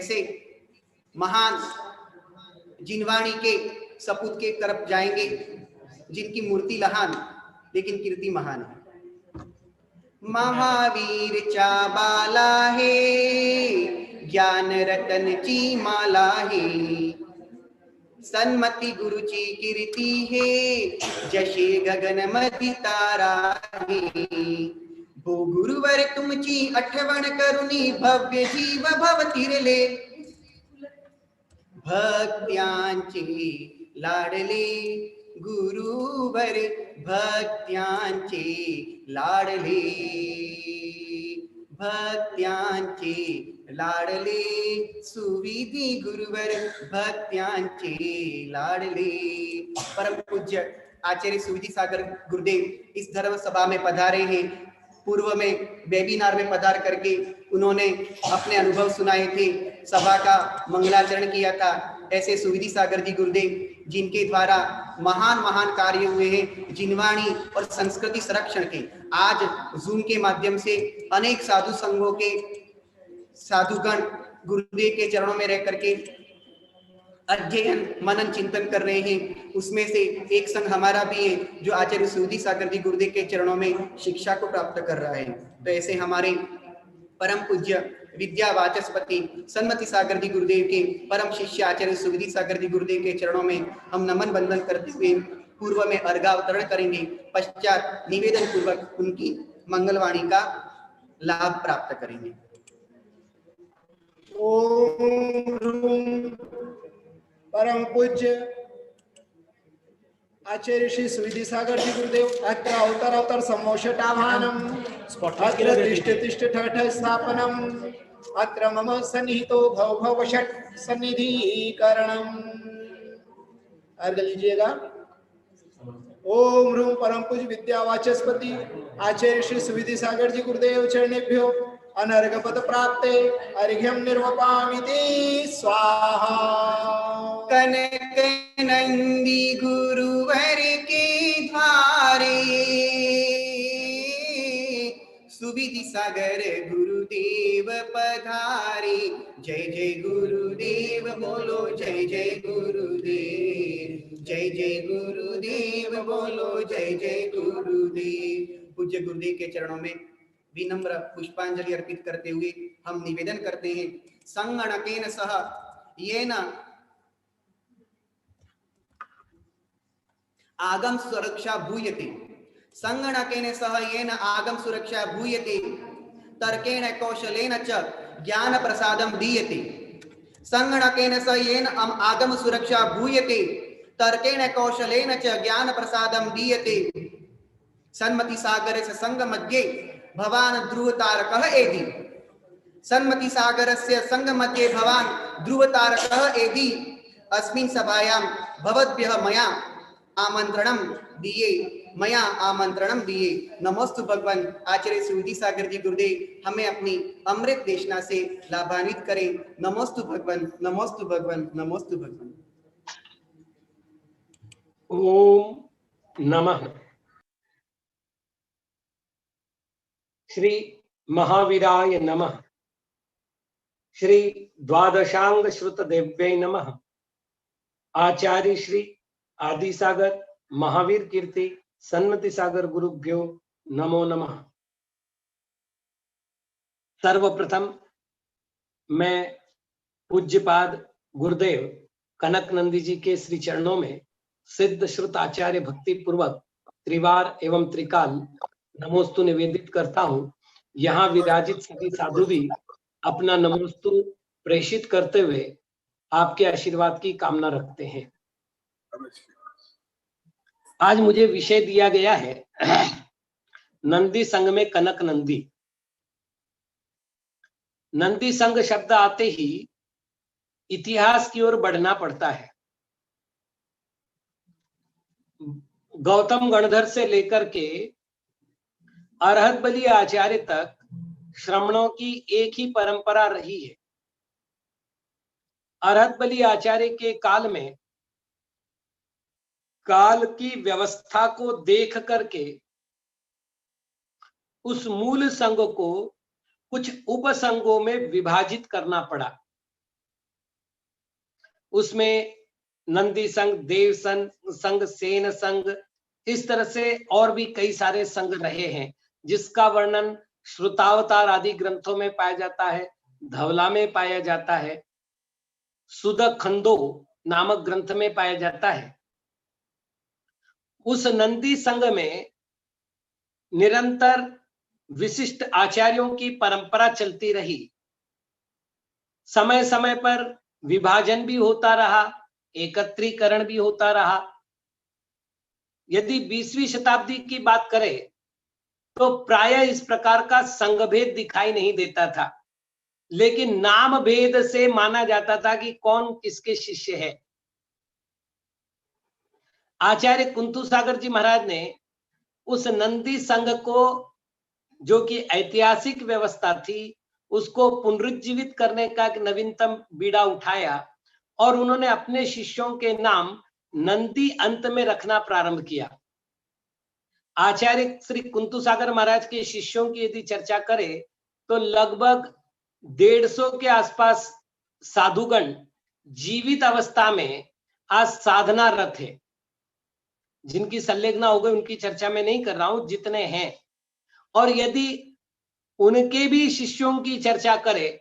ऐसे महान जिनवाणी के सपूत के तरफ जाएंगे जिनकी मूर्ति लहान लेकिन कीर्ति महान है। महावीर चा बाला है, ज्ञान रतन ची माला है, सन्मति गुरु ची कीर्ति है, जशे गगन मधि तारा है। भो गुरुवर तुमची आठवण करुणी, भव्य जीव भवतिरले, भक्त्यांचे लाडले गुरुवर, भक्त्यांचे लाडले, भक्त्यांचे लाडले सुविधी गुरुवर, भक्त्यांचे लाडले। परम पूज्य आचार्य सुविधि सागर गुरुदेव इस धर्म सभा में पधारे हैं। पूर्व में वेबिनार में पधार करके उन्होंने अपने अनुभव सुनाए थे, सभा का मंगलाचरण किया था। ऐसे सुविधि सागर जी गुरुदेव जिनके द्वारा महान महान कार्य हुए हैं जिनवाणी और संस्कृति संरक्षण के, आज जूम के माध्यम से अनेक साधु संघों के साधुगण गुरुदेव के चरणों में रह करके अध्ययन मनन चिंतन कर रहे हैं। उसमें से एक संघ हमारा भी है जो आचार्य सुविधि सागर जी गुरुदेव के चरणों में शिक्षा को प्राप्त कर रहा है। तो ऐसे हमारे परम पूज्य विद्या वाचस्पति सन्मति सागर जी गुरुदेव के परम शिष्य आचार्य सुविधि सागर जी गुरुदेव के चरणों में हम नमन बंदन करते हुए पूर्व में अर्घावतरण करेंगे, पश्चात निवेदन पूर्वक उनकी मंगलवाणी का लाभ प्राप्त करेंगे। ओम परम पूज्य आचार्य श्री सुविधि सागर जी गुरुदेव अत्र अवतर सम्मोषटाभानम अत्र तिष्ठ ठठ स्थापनम अत्र मम सन्निहितो भव षट सन्निधिकरणम। अर्घ लीजिएगा। ओम ह्रूम परम पूज्य विद्या वाचस्पति आचार्य श्री सुविधि सागर जी गुरुदेव चरणेभ्यो अनर्घ पद प्राप्ते अर्घ्यम निर्वपामिति स्वाहा। कनक नंदी गुरुवर के द्वारे, सुविधि सागर गुरुदेव पधारे। जय जय गुरुदेव बोलो, जय जय गुरुदेव, जय जय गुरुदेव बोलो, जय जय गुरुदेव। पूज्य गुरुदेव के चरणों में विनम्र पुष्पांजलि अर्पित करते हुए हम निवेदन करते हैं, संगणकेन सह येन आगम सुरक्षा भूयते, संगणकेन सह येन आगम सुरक्षा भूयते, तर्केण कौशलेन च ज्ञान प्रसादम दीयते। संगणकेन सह येन आगम सुरक्षा भूयते, तर्केण कौशलेन च ज्ञान प्रसादम दीयते। सन्मति सागर से संग मध्ये भवान ध्रुव तारकः एधि, सन्मति सागरस्य संग मध्ये भवान ध्रुव तारकः एधि। अस्मिन् सभायां भवद्भ्यः मया आमंत्रणम दिए, मया आमंत्रणम दिए। नमोस्तु भगवान आचार्य सुविधि सागर जी गुरुदेव हमें अपनी अमृत देशना से लाभान्वित करें। नमोस्तु भगवान, नमोस्तु भगवान, नमोस्तु भगवान। ओम नमः श्री महावीराय नमः, श्री द्वादशांग श्रुत देव्यै नमः। आचार्य श्री आदि सागर महावीर कीर्ति सन्मति सागर गुरुभ्यो नमो नमः। सर्वप्रथम मैं पूज्यपाद गुरुदेव कनक नंदी जी के श्री चरणों में सिद्ध श्रुत आचार्य भक्ति पूर्वक त्रिवार एवं त्रिकाल नमोस्तु निवेदित करता हूं। यहाँ विराजित सभी साधु भी अपना नमोस्तु प्रेषित करते हुए आपके आशीर्वाद की कामना रखते हैं। आज मुझे विषय दिया गया है नंदी संघ में कनक नंदी। नंदी संघ शब्द आते ही इतिहास की ओर बढ़ना पड़ता है। गौतम गणधर से लेकर के अरहत बलि आचार्य तक श्रमणों की एक ही परंपरा रही है। अरहत बलि आचार्य के काल में काल की व्यवस्था को देख करके उस मूल संघ को कुछ उपसंघों में विभाजित करना पड़ा। उसमें नंदी संघ, देव संघ, सेन संघ, इस तरह से और भी कई सारे संघ रहे हैं, जिसका वर्णन श्रुतावतार आदि ग्रंथों में पाया जाता है, धवला में पाया जाता है, सुद खंडो नामक ग्रंथ में पाया जाता है। उस नंदी संघ में निरंतर विशिष्ट आचार्यों की परंपरा चलती रही। समय समय पर विभाजन भी होता रहा, एकत्रीकरण भी होता रहा। यदि 20वीं शताब्दी की बात करें तो प्राय इस प्रकार का संघभेद दिखाई नहीं देता था, लेकिन नाम भेद से माना जाता था कि कौन किसके शिष्य है। आचार्य कुंतु सागर जी महाराज ने उस नंदी संघ को, जो कि ऐतिहासिक व्यवस्था थी, उसको पुनरुज्जीवित करने का एक नवीनतम बीड़ा उठाया और उन्होंने अपने शिष्यों के नाम नंदी अंत में रखना प्रारंभ किया। आचार्य श्री कुंतु सागर महाराज के शिष्यों की यदि चर्चा करें तो लगभग 150 के आसपास साधुगण जीवित अवस्था में आज साधनारत है। जिनकी संलग्न हो गई उनकी चर्चा में नहीं कर रहा हूं, जितने हैं। और यदि उनके भी शिष्यों की चर्चा करें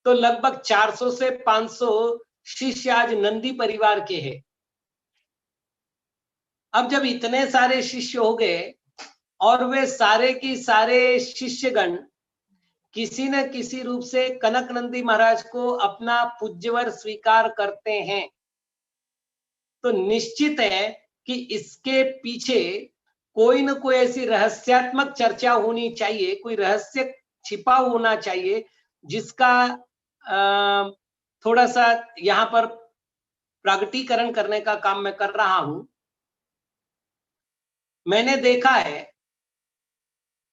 तो लगभग 400 से 500 शिष्य आज नंदी परिवार के हैं। अब जब इतने सारे शिष्य हो गए और वे सारे की सारे शिष्यगण किसी न किसी रूप से कनक नंदी महाराज को अपना पूज्यवर स्वीकार करते हैं, तो निश्चित है कि इसके पीछे कोई न कोई ऐसी रहस्यात्मक चर्चा होनी चाहिए, कोई रहस्य छिपा होना चाहिए, जिसका थोड़ा सा यहाँ पर प्रगटीकरण करने का काम मैं कर रहा हूं। मैंने देखा है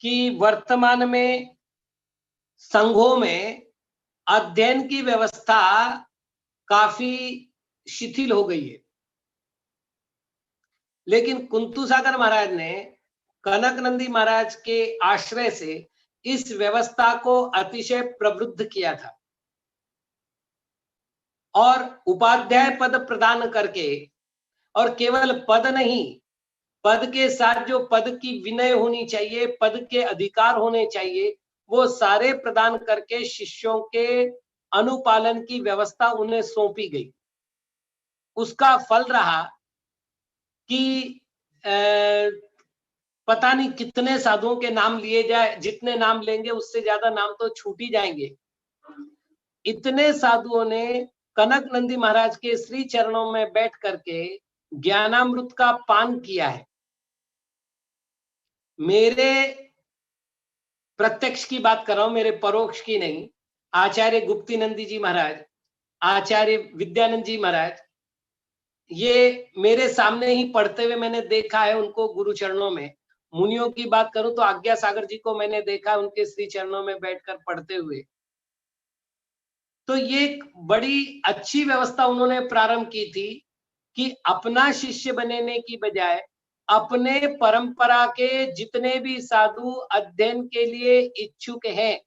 कि वर्तमान में संघों में अध्ययन की व्यवस्था काफी शिथिल हो गई है, लेकिन कुंतु सागर महाराज ने कनक नंदी महाराज के आश्रय से इस व्यवस्था को अतिशय प्रवृद्ध किया था और उपाध्याय पद प्रदान करके, और केवल पद नहीं, पद के साथ जो पद की विनय होनी चाहिए, पद के अधिकार होने चाहिए, वो सारे प्रदान करके शिष्यों के अनुपालन की व्यवस्था उन्हें सौंपी गई। उसका फल रहा कि पता नहीं कितने साधुओं के नाम लिए जाए, जितने नाम लेंगे उससे ज्यादा नाम तो छूट ही जाएंगे। इतने साधुओं ने कनक नंदी महाराज के श्री चरणों में बैठ करके ज्ञानामृत का पान किया है। मेरे प्रत्यक्ष की बात कर रहा हूं, मेरे परोक्ष की नहीं। आचार्य गुप्ती नंदी जी महाराज, आचार्य विद्यानंद जी महाराज, ये मेरे सामने ही पढ़ते हुए मैंने देखा है उनको गुरु चरणों में। मुनियों की बात करूं तो आज्ञा सागर जी को मैंने देखा उनके श्री चरणों में बैठकर पढ़ते हुए। तो ये एक बड़ी अच्छी व्यवस्था उन्होंने प्रारंभ की थी कि अपना शिष्य बनने की बजाय अपने परंपरा के जितने भी साधु अध्ययन के लिए इच्छुक हैं,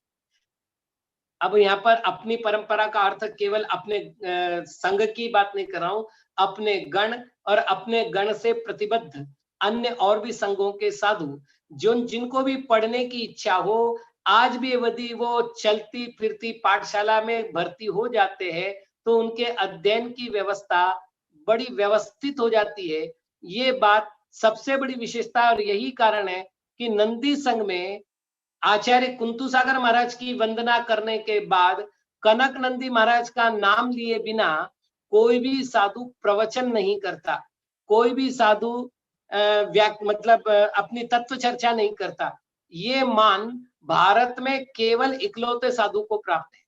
अब यहाँ पर अपनी परंपरा का अर्थ केवल अपने संघ की बात नहीं कर रहा हूं, अपने गण और अपने गण से प्रतिबद्ध अन्य और भी संघों के साधु जिनको भी पढ़ने की इच्छा हो, आज भी यदि वो चलती फिरती पाठशाला में भर्ती हो जाते हैं तो उनके अध्ययन की व्यवस्था बड़ी व्यवस्थित हो जाती है। ये बात सबसे बड़ी विशेषता और यही कारण है कि नंदी संघ में आचार्य कुंतु सागर महाराज की वंदना करने के बाद कनक नंदी महाराज का नाम लिए बिना कोई भी साधु प्रवचन नहीं करता, कोई भी साधु मतलब अपनी तत्व चर्चा नहीं करता। ये मान भारत में केवल इकलौते साधु को प्राप्त है।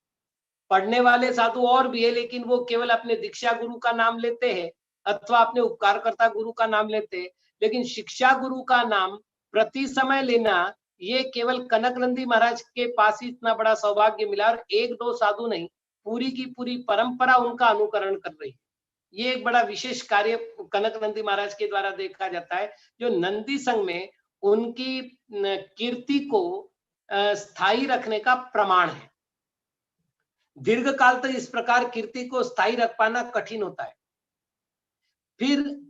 पढ़ने वाले साधु और भी है, लेकिन वो केवल अपने दीक्षा गुरु का नाम लेते हैं अथवा अपने उपकारकर्ता गुरु का नाम लेते हैं, लेकिन शिक्षा गुरु का नाम प्रति समय लेना ये केवल कनक नंदी महाराज के पास ही इतना बड़ा सौभाग्य मिला। और एक दो साधु नहीं, पूरी की पूरी परंपरा उनका अनुकरण कर रही है। ये एक बड़ा विशेष कार्य कनक नंदी महाराज के द्वारा देखा जाता है, जो नंदी संघ में उनकी कीर्ति को स्थायी रखने का प्रमाण है। दीर्घ काल तक इस प्रकार कीर्ति को स्थायी रख पाना कठिन होता है। फिर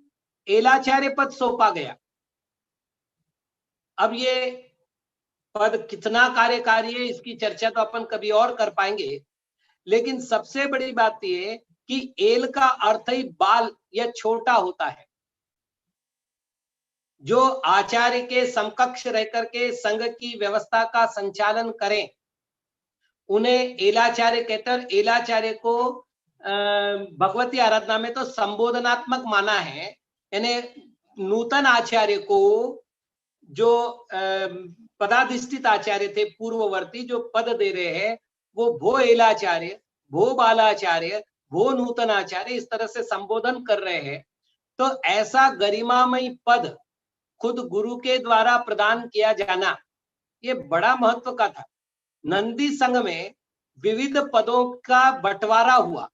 एलाचार्य पद सौंपा गया। अब ये पद कितना कार्यकारी है इसकी चर्चा तो अपन कभी और कर पाएंगे, लेकिन सबसे बड़ी बात ये कि एल का अर्थ ही बाल या छोटा होता है। जो आचार्य के समकक्ष रह करके संघ की व्यवस्था का संचालन करें उन्हें एलाचार्य कहते हैं। और एलाचार्य को भगवती आराधना में तो संबोधनात्मक माना है, यानी नूतन आचार्य को जो पदाधिष्ठित आचार्य थे पूर्ववर्ती जो पद दे रहे हैं वो भो एलाचार्य, भो बालाचार्य, भो नूतन आचार्य इस तरह से संबोधन कर रहे हैं। तो ऐसा गरिमामय पद खुद गुरु के द्वारा प्रदान किया जाना ये बड़ा महत्व का था। नंदी संघ में विविध पदों का बंटवारा हुआ,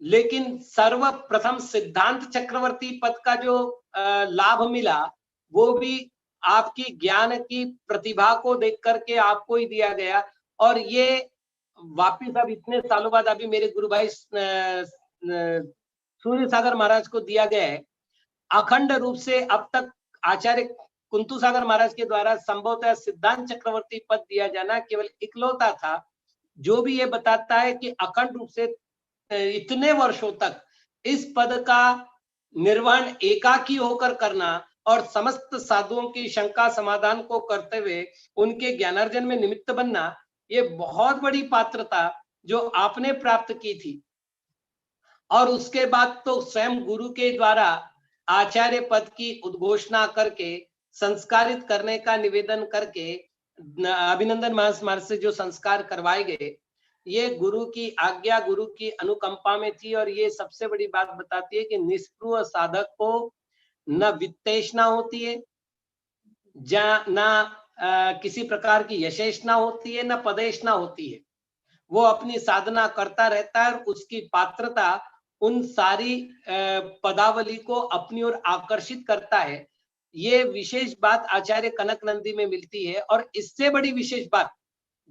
लेकिन सर्वप्रथम सिद्धांत चक्रवर्ती पद का जो लाभ मिला वो भी आपकी ज्ञान की प्रतिभा को देख करके आपको ही दिया गया। और ये वापिस अब इतने सालों बाद अभी मेरे गुरु भाई सूर्य सागर महाराज को दिया गया है। अखंड रूप से अब तक आचार्य कुंतु सागर महाराज के द्वारा संभवतः सिद्धांत चक्रवर्ती पद दिया जाना केवल इकलौता था जो भी ये बताता है कि अखंड रूप से इतने वर्षों तक इस पद का निर्वहन एकाकी होकर करना और समस्त साधुओं की शंका समाधान को करते हुए उनके ज्ञानार्जन में निमित्त बनना, ये बहुत बड़ी पात्रता जो आपने प्राप्त की थी। और उसके बाद तो स्वयं गुरु के द्वारा आचार्य पद की उद्घोषणा करके संस्कारित करने का निवेदन करके अभिनंदन महाराज से जो संस्कार करवाए गए, ये गुरु की आज्ञा, गुरु की अनुकंपा में थी। और ये सबसे बड़ी बात बताती है कि निष्प्रुह साधक को न वित्तेषणा होती है, न किसी प्रकार की यशेषणा होती है, न पदेषणा होती है। वो अपनी साधना करता रहता है और उसकी पात्रता उन सारी पदावली को अपनी ओर आकर्षित करता है। ये विशेष बात आचार्य कनक नंदी में मिलती है। और इससे बड़ी विशेष बात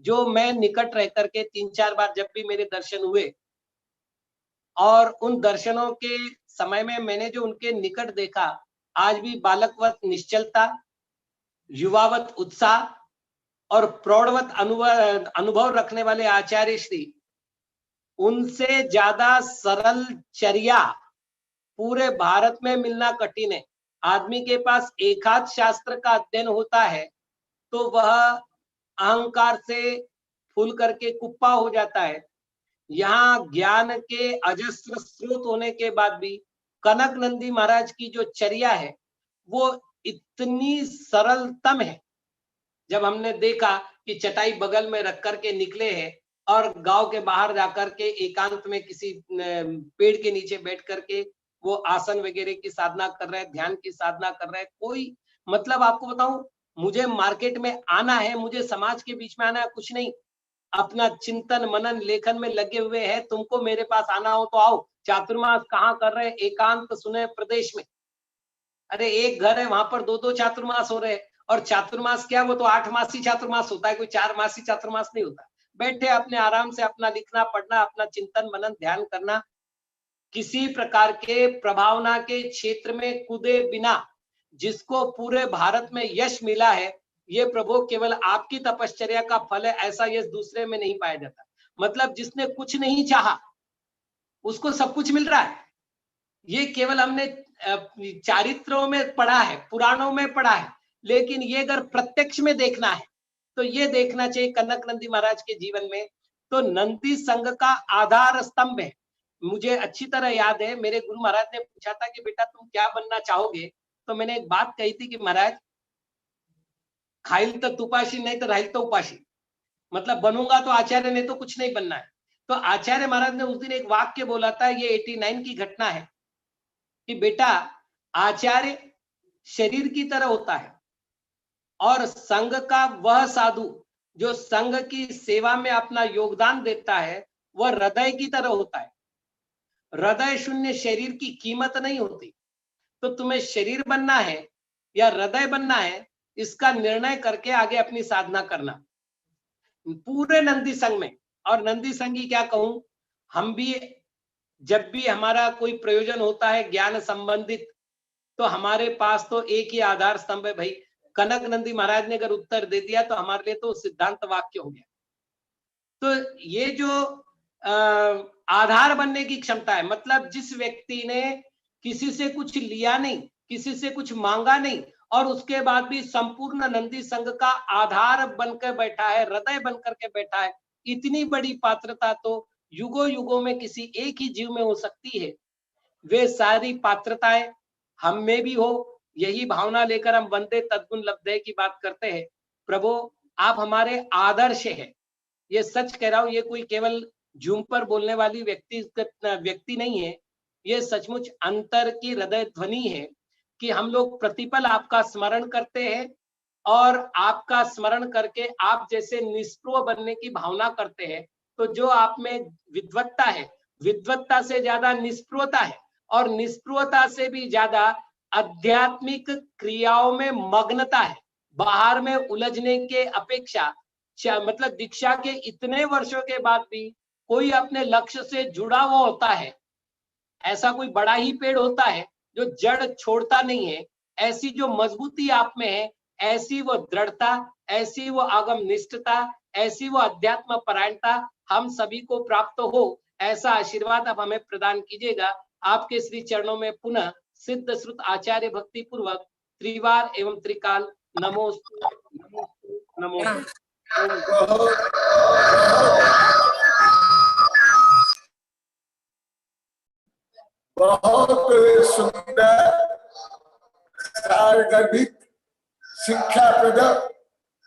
जो मैं निकट रह करके 3-4 बार जब भी मेरे दर्शन हुए और उन दर्शनों के समय में मैंने जो उनके निकट देखा, आज भी बालकवत निश्चलता, युवावत उत्साह और प्रौढ़वत अनुभव रखने वाले आचार्य श्री, उनसे ज्यादा सरल चर्या पूरे भारत में मिलना कठिन है। आदमी के पास एकाध शास्त्र का अध्ययन होता है तो वह अहंकार से फूल करके कुप्पा हो जाता है। यहाँ ज्ञान के अजस्र स्रोत होने के बाद भी कनक नंदी महाराज की जो चर्या है वो इतनी सरलतम है। जब हमने देखा कि चटाई बगल में रख करके निकले हैं और गांव के बाहर जाकर के एकांत में किसी पेड़ के नीचे बैठ करके वो आसन वगैरह की साधना कर रहे हैं, ध्यान की साधना कर रहे हैं। कोई मतलब आपको बताऊं, मुझे मार्केट में आना है, मुझे समाज के बीच में आना है, कुछ नहीं, अपना चिंतन मनन लेखन में लगे हुए हैं। तुमको मेरे पास आना हो तो आओ। चातुर्मास कहाँ कर रहे हैं? एकांत सुने प्रदेश में। अरे एक घर है वहां पर 2-2 चातुर्मास हो रहे हैं। और चातुर्मास क्या, वो तो 8 मासी चातुर्मास होता है, कोई 4 मासी चातुर्मास नहीं होता। बैठे अपने आराम से अपना लिखना पढ़ना, अपना चिंतन मनन ध्यान करना, किसी प्रकार के प्रभावना के क्षेत्र में कूदे बिना जिसको पूरे भारत में यश मिला है, ये प्रभु केवल आपकी तपश्चर्या का फल है। ऐसा यश दूसरे में नहीं पाया जाता। मतलब जिसने कुछ नहीं चाहा उसको सब कुछ मिल रहा है। ये केवल हमने चारित्रों में पढ़ा है, पुराणों में पढ़ा है, लेकिन ये अगर प्रत्यक्ष में देखना है तो ये देखना चाहिए कनक नंदी महाराज के जीवन में। तो नंदी संघ का आधार स्तंभ है। मुझे अच्छी तरह याद है, मेरे गुरु महाराज ने पूछा था कि बेटा तुम क्या बनना चाहोगे, तो मैंने एक बात कही थी कि महाराज खाइल तो तुपाशी नहीं तो राहिल तो उपाशी, मतलब बनूंगा तो आचार्य ने तो कुछ नहीं बनना है। तो आचार्य महाराज ने उस दिन एक वाक्य बोला था, ये 89 की घटना है कि बेटा आचार्य शरीर की तरह होता है और संघ का वह साधु जो संघ की सेवा में अपना योगदान देता है वह हृदय की तरह होता है। हृदय शून्य शरीर की कीमत नहीं होती। तो तुम्हें शरीर बनना है या हृदय बनना है, इसका निर्णय करके आगे अपनी साधना करना। पूरे नंदी संघ में और नंदी संघ की क्या कहूं, हम भी जब भी हमारा कोई प्रयोजन होता है ज्ञान संबंधित, तो हमारे पास तो एक ही आधार स्तंभ है भाई। कनक नंदी महाराज ने अगर उत्तर दे दिया तो हमारे लिए तो सिद्धांत वाक्य हो गया। तो ये जो आधार बनने की क्षमता है, मतलब जिस व्यक्ति ने किसी से कुछ लिया नहीं, किसी से कुछ मांगा नहीं, और उसके बाद भी संपूर्ण नंदी संघ का आधार बनकर बैठा है, हृदय बनकर के बैठा है, इतनी बड़ी पात्रता तो युगों युगों में किसी एक ही जीव में हो सकती है। वे सारी पात्रताएं हम में भी हो, यही भावना लेकर हम वंदे तद्गुण लब्धे की बात करते हैं। प्रभु आप हमारे आदर्श है, ये सच कह रहा हूं, ये कोई केवल जूम पर बोलने वाली व्यक्ति नहीं है, ये सचमुच अंतर की हृदय ध्वनि है कि हम लोग प्रतिपल आपका स्मरण करते हैं और आपका स्मरण करके आप जैसे निष्प्रभ बनने की भावना करते हैं। तो जो आप में विद्वत्ता है, विद्वत्ता से ज्यादा निष्प्रभता है, और निष्प्रभता से भी ज्यादा आध्यात्मिक क्रियाओं में मग्नता है। बाहर में उलझने के अपेक्षा, मतलब दीक्षा के इतने वर्षों के बाद भी कोई अपने लक्ष्य से जुड़ा हुआ होता है, ऐसा कोई बड़ा ही पेड़ होता है जो जड़ छोड़ता नहीं है। ऐसी जो मजबूती आप में है, ऐसी वो दृढ़ता, ऐसी वो आगम निष्ठता, ऐसी वो अध्यात्म परायणता हम सभी को प्राप्त हो, ऐसा आशीर्वाद आप हमें प्रदान कीजिएगा। आपके श्री चरणों में पुनः सिद्ध श्रुत आचार्य भक्ति पूर्वक त्रिवार एवं त्रिकाल नमोस्तु नमोस्तु नमोस्तु। बहुत सुंदर सारगर्भित शिक्षाप्रद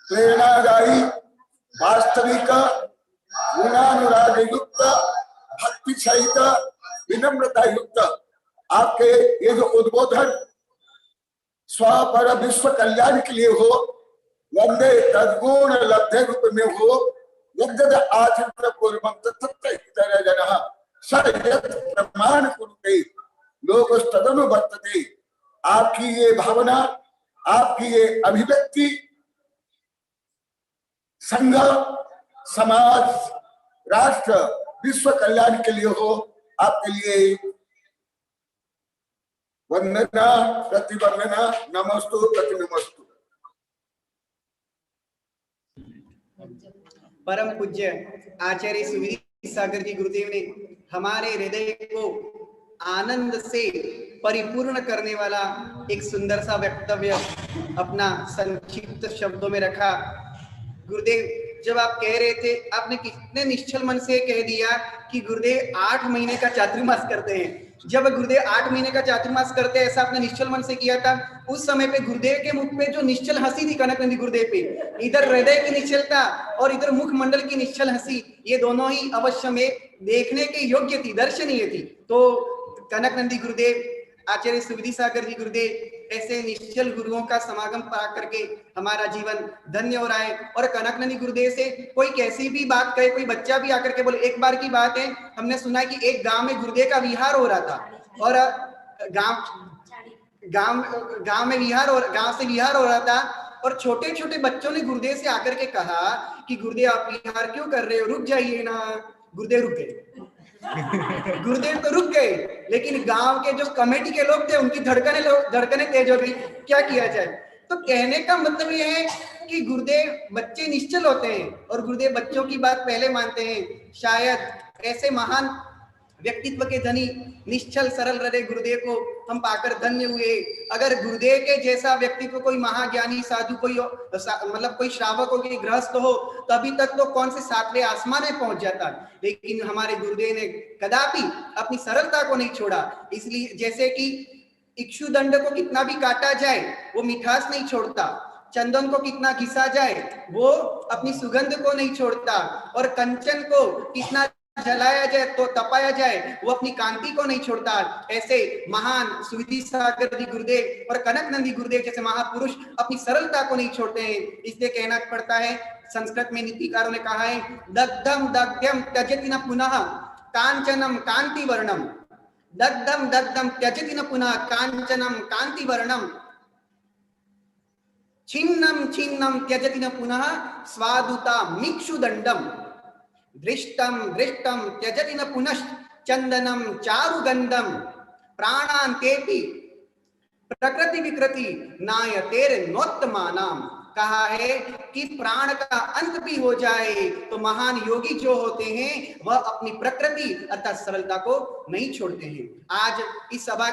प्रेरणादायी वास्तविक गुणानुराग युक्त भक्ति सहित विनम्रता युक्त आपके ये जो उद्बोधन स्वपर विश्व कल्याण के लिए हो, वंदे तद्गुण लब्धे रूप में हो, यद्यद आचरण पूर्वं तत्तः जनः सयत् प्रमाण कुरुते लोकस्तदनुवर्तते। आपकी ये भावना, आपकी ये अभिव्यक्ति संघ, समाज, राष्ट्र, विश्व कल्याण के लिए हो। आपके लिए वंदना, प्रतिवंदना, नमस्तु, प्रतिनमस्तु। परम पूज्य आचार्य सुविधि सागर जी गुरुदेव ने हमारे हृदय को आनंद से परिपूर्ण करने वाला एक सुंदर सा वक्तव्य अपना संक्षिप्त शब्दों में रखा। गुरुदेव जब आप कह रहे थे, आपने कितने निश्चल मन से कह दिया कि गुरुदेव 8 महीने का चातुर्मास करते हैं। जब गुरुदेव 8 महीने का चातुर्मास करते हैं, ऐसा आपने निश्चल मन से किया था। उस समय पे गुरुदेव के मुख पे जो निश्चल हंसी थी कनक नंदी गुरुदेव पे, इधर हृदय की निश्चलता और इधर मुख मंडल की निश्चल हंसी, ये दोनों ही अवश्य में देखने के योग्य थी, दर्शनीय थी। तो कनक नंदी गुरुदेव, आचार्य सुविधि सागर जी गुरुदेव, ऐसे निश्चल गुरुओं का समागम पा करके हमारा जीवन धन्य हो रहा है। और कनक नंदी गुरुदेव से कोई कैसी भी बात कहे, कोई बच्चा भी आकर के बोले। एक बार की बात है, हमने सुना कि एक गांव में गुरुदेव का विहार हो रहा था, और गांव में विहार और गांव से विहार हो रहा था, और छोटे छोटे बच्चों ने गुरुदेव से आकर के कहा कि गुरुदेव आप विहार क्यों कर रहे हो, रुक जाइए ना। गुरुदेव रुक गए। गुरुदेव तो रुक गए, लेकिन गांव के जो कमेटी के लोग थे उनकी धड़कनें तेज हो गई। क्या किया जाए? तो कहने का मतलब यह है कि गुरुदेव, बच्चे निश्चल होते हैं और गुरुदेव बच्चों की बात पहले मानते हैं। शायद ऐसे महान व्यक्तित्व के धनी निश्चल सरल हृदय गुरुदेव को हम पाकर धन्य हुए। अगर गुरुदेव के जैसा व्यक्तित्व कोई महाज्ञानी साधु, कोई मतलब कोई श्रावक हो, कोई गृहस्थ हो, तभी तक तो कौन से 7वें आसमान में पहुंच जाता। लेकिन हमारे गुरुदेव ने कदापि अपनी सरलता को नहीं छोड़ा। इसलिए जैसे कि इक्षुदंड को कितना भी काटा जाए वो मिठास नहीं छोड़ता, चंदन को कितना घिसा जाए वो अपनी सुगंध को नहीं छोड़ता, और कंचन को कितना जलाया जाए तो तपाया जाए वो अपनी कांति को नहीं छोड़ता। ऐसे महान सुविधि सागर जी गुरुदेव और कनक नंदी गुरुदेव जैसे महापुरुष अपनी सरलता को नहीं छोड़ते हैं। इसलिए कहना पड़ता है, संस्कृत में नीतिकारों ने कहा है, दग्धम दग्ध्यम त्यजति न पुनः कांचनम कांति वर्णम। दग्धम दग्धम त्यजति न पुनः कांचनम कांति वर्णम। छिन्नम छिन्नम त्यजति न पुनः स्वादुता मिक्षुदंडम। दृष्टम दृष्टम त्यजति न पुनश्च चंदनम चारुगंधम प्राणांतेपि प्रकृति विकृति नायतेर नोत्तमानाम। कहा है कि प्राण का अंत भी हो जाए तो महान योगी जो होते हैं वह अपनी प्रकृति अर्थात सरलता को नहीं छोड़ते हैं। आज इस सभा